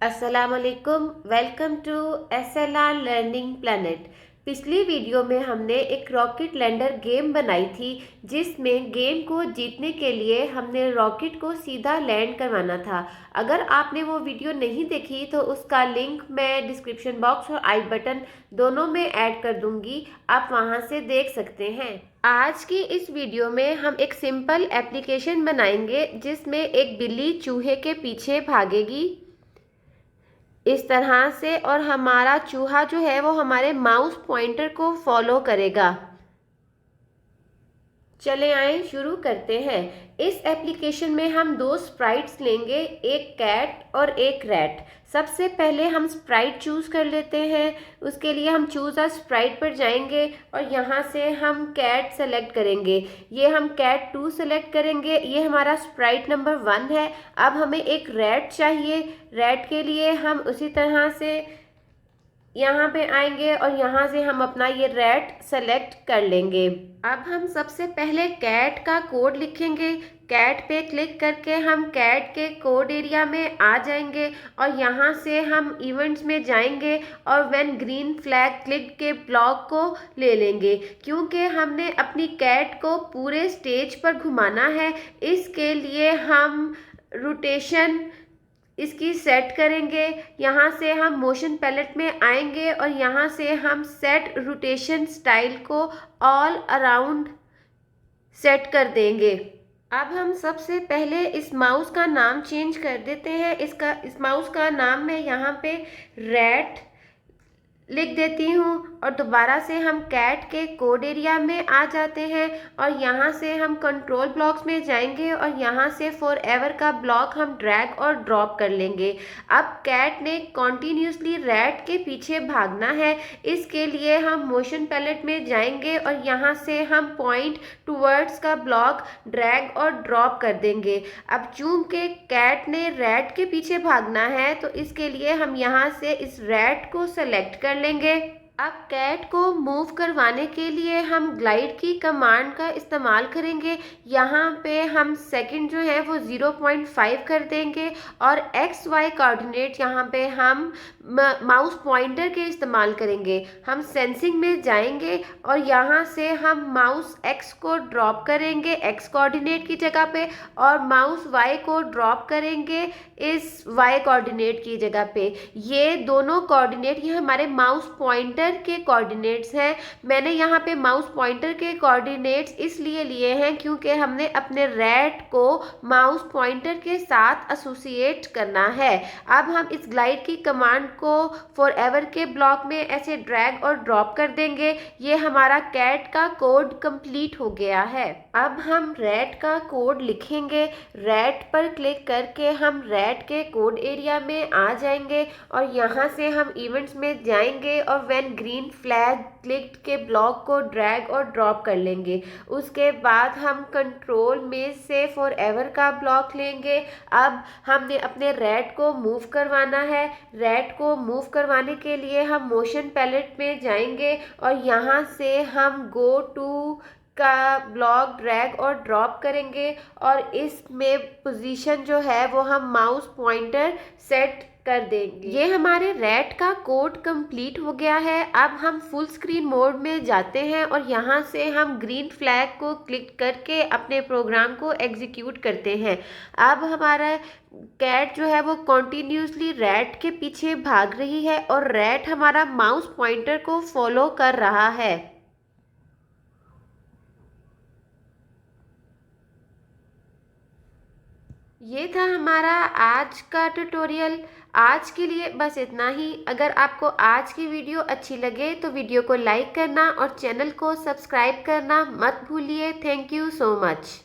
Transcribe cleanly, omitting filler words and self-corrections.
अस्सलामुअलैकुम। Welcome to SLR learning planet. पिछली video में हमने एक रॉकेट लैंडर गेम बनाई थी, जिसमें गेम को जीतने के लिए हमने रॉकेट को सीधा लैंड करवाना था। अगर आपने वो वीडियो नहीं देखी तो उसका लिंक मैं डिस्क्रिप्शन बॉक्स और आई बटन दोनों में ऐड कर दूंगी, आप वहां से देख सकते हैं। आज की इस वीडियो में हम एक सिंपल एप्लीकेशन बनाएंगे जिसमें एक बिल्ली चूहे के पीछे भागेगी इस तरह से, और हमारा चूहा जो है वो हमारे माउस पॉइंटर को फॉलो करेगा। चले आए शुरू करते हैं। इस एप्लीकेशन में हम दो स्प्राइट्स लेंगे, एक कैट और एक रैट। सबसे पहले हम स्प्राइट चूज़ कर लेते हैं। उसके लिए हम चूज़ अ स्प्राइट पर जाएंगे और यहाँ से हम कैट सेलेक्ट करेंगे। ये हम कैट 2 सेलेक्ट करेंगे, ये हमारा स्प्राइट नंबर 1 है। अब हमें एक रैट चाहिए। रैट के लिए हम उसी तरह से यहाँ पे आएंगे और यहाँ से हम अपना ये रैट सेलेक्ट कर लेंगे। अब हम सबसे पहले कैट का कोड लिखेंगे। कैट पे क्लिक करके हम कैट के कोड एरिया में आ जाएंगे और यहाँ से हम इवेंट्स में जाएंगे और व्हेन ग्रीन फ्लैग क्लिक के ब्लॉक को ले लेंगे, क्योंकि हमने अपनी कैट को पूरे स्टेज पर घुमाना है। इसके लिए हम रोटेशन इसकी सेट करेंगे। यहाँ से हम मोशन पैलेट में आएंगे और यहाँ से हम सेट रोटेशन स्टाइल को ऑल अराउंड सेट कर देंगे। अब हम सबसे पहले इस माउस का नाम चेंज कर देते हैं। इस माउस का नाम मैं यहाँ पे रैट लिख देती हूँ और दोबारा से हम कैट के कोड एरिया में आ जाते हैं और यहाँ से हम कंट्रोल ब्लॉक्स में जाएंगे और यहाँ से फॉर एवर का ब्लॉक हम ड्रैग और ड्रॉप कर लेंगे। अब कैट ने कॉन्टिन्यूसली रैट के पीछे भागना है। इसके लिए हम मोशन पैलेट में जाएंगे और यहाँ से हम पॉइंट टूवर्ड्स का ब्लॉक ड्रैग और ड्रॉप कर देंगे। अब चूंकि कैट ने रैट के पीछे भागना है तो इसके लिए हम यहाँ से इस रैट को सेलेक्ट कर लेंगे। अब कैट को मूव करवाने के लिए हम ग्लाइड की कमांड का इस्तेमाल करेंगे। यहाँ पे हम सेकंड जो है वो 0.5 कर देंगे और एक्स वाई कोऑर्डिनेट यहाँ पे हम माउस पॉइंटर के इस्तेमाल करेंगे। हम सेंसिंग में जाएंगे और यहाँ से हम माउस एक्स को ड्रॉप करेंगे एक्स कोऑर्डिनेट की जगह पे और माउस वाई को ड्रॉप करेंगे इस वाई कोऑर्डिनेट की जगह पे। ये दोनों कोऑर्डिनेट ये हमारे माउस पॉइंटर के कोऑर्डिनेट्स हैं। मैंने यहाँ पे माउस पॉइंटर के कोऑर्डिनेट्स इसलिए लिए हैं क्योंकि हमने अपने रैट को माउस पॉइंटर के साथ एसोसिएट करना है। अब हम इस ग्लाइड की कमांड को फॉर एवर के ब्लॉक में ऐसे ड्रैग और ड्रॉप कर देंगे। ये हमारा कैट का कोड कंप्लीट हो गया है। अब हम रैट का कोड लिखेंगे। रैट पर क्लिक करके हम रैट के कोड एरिया में आ जाएंगे और यहाँ से हम इवेंट्स में जाएंगे और व्हेन ग्रीन फ्लैग क्लिक के ब्लॉक को ड्रैग और ड्रॉप कर लेंगे। उसके बाद हम कंट्रोल में से फॉर एवर का ब्लॉक लेंगे। अब हमने अपने रैट को मूव करवाना है। रैट को मूव करवाने के लिए हम मोशन पैलेट में जाएंगे और यहाँ से हम गो टू का ब्लॉक ड्रैग और ड्रॉप करेंगे और इसमें पोजीशन जो है वो हम माउस पॉइंटर सेट कर देंगे। ये हमारे रैट का कोड कंप्लीट हो गया है। अब हम फुल स्क्रीन मोड में जाते हैं और यहाँ से हम ग्रीन फ्लैग को क्लिक करके अपने प्रोग्राम को एग्जीक्यूट करते हैं। अब हमारा कैट जो है वो कॉन्टिन्यूसली रैट के पीछे भाग रही है और रैट हमारा माउस पॉइंटर को फॉलो कर रहा है। ये था हमारा आज का ट्यूटोरियल। आज के लिए बस इतना ही। अगर आपको आज की वीडियो अच्छी लगे तो वीडियो को लाइक करना और चैनल को सब्सक्राइब करना मत भूलिए। Thank you so much.